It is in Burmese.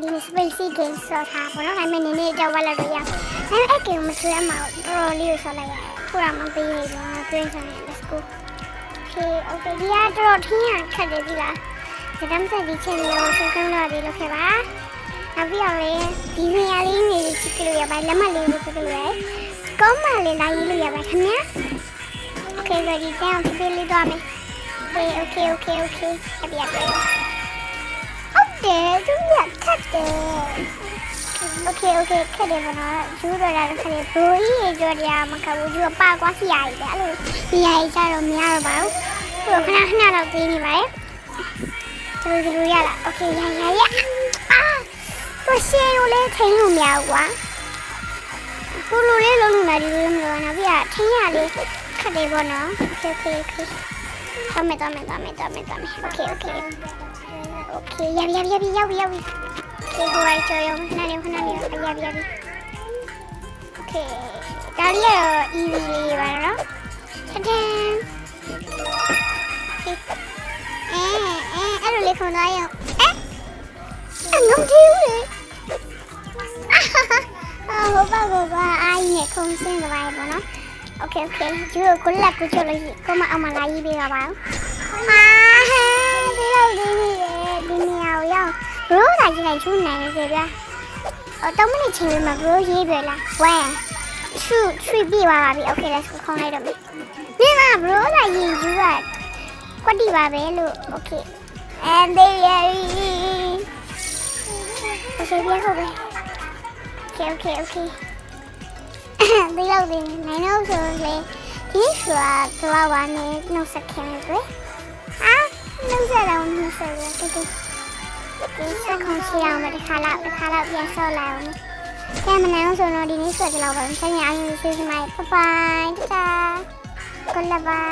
ဒီနေ့ Spacey Game ဆော့ထားပါတော့ဒါပေမဲ့နည်းနည်းတော့ဝက်လောက်တော့ရအောင်ဒါပေမဲ့အဲ့ game မဆွဲမှာတော်တော်လေးကိုဆော့လိုက်ရတယ်ခုတော့မပေးရဘူးငါတွင်းဆောင်ရ let's go okay ဒီကတော်ထင်းရခက်တယ်ဒီလားဒါမှမဟုတ်ဒီချင်းလေးကိုစကောင်းလာပြီးလုပ်ခဲ့ပါနောက်ပြီးတော့လေဒီနေရာလေးနေချစ်လို့ရပါလက်မလေးကိုစကလို့ရကောင်းမှလည်းလာရေးလို့ရပါခင်ဗျာ okay ready down ဒီလေးတော့မယ်okay အပြတ်ပဲဟုတ်တယ်သူကခက်တယ် okay ခက်တယ်မနော်ယူတော့တာခက်တယ်ဘိုးကြီးကြော်တရားမခက်ဘူးယူပါကွာစီရည်တယ်အဲ့လိုဒီရည်ကြတော့မရတော့ပါဘူးသူခဏတော့သေးနေပါရဲ့သူရလား okay ရအာသူရှေ့ကိုလည်းထိန်းလို့မရဘူးကွာကိုလိုလေးလုံးလုံးလာဒီလိုမျိုးနော်ပြထိန်းရလေးခက်တယ်ပေါ့နော် okay တော့မယ် okay ရောက်ပြီ okay ဟိုလိုက်ကြော်ရုံခဏလေးရောက်ပြီ okay ဒါလေးရော easy လေးပါနော်ထထန်အဲ့လိုလေးခွန်သွားရောငုံကြည့်ဦးလေဟုတ်ပါအားကြီးနဲ့ခုံစင်းသွားရပါတော့ okay ကျိုးကိုလက်ကိုချလို့ကိုမအမလာရေးပေးပါပါဒီလိုလေးဒီနေရာကိုရောက်ဘရိုးသာကြီးလိုက်ချူနိုင်နေစေဗျာတော့မနေ့ချိန်မှာဘရိုးရေးပြလား1 2 3ပြပါပြီ okay let's go ခေါင်းလိုက်တော့မယ်ဒီမှာဘရိုးသာရေးယူကကွက်တီပါပဲလို့ okay and they okay ပြဟုတ်ပဲ okay ဒီလောက်ဒီနိုင်တော့ဆိုလေဒီဆိုတာတော့ဝါနေနှုတ်ဆက်ခင်ပဲနှုတ်ဆက်တော့နှုတ်ဆက်ရတူဒီစကုံချီအောင်မတခါလောက်ပြန်ဆော့လိုက်အောင်ကဲမနိုင်အောင်ဆိုတော့ဒီနေ့ဆွဲကြလောက်ပါဆက်ရအောင်ရွှေ့စမိုင်းဘိုင်တာကလဘာ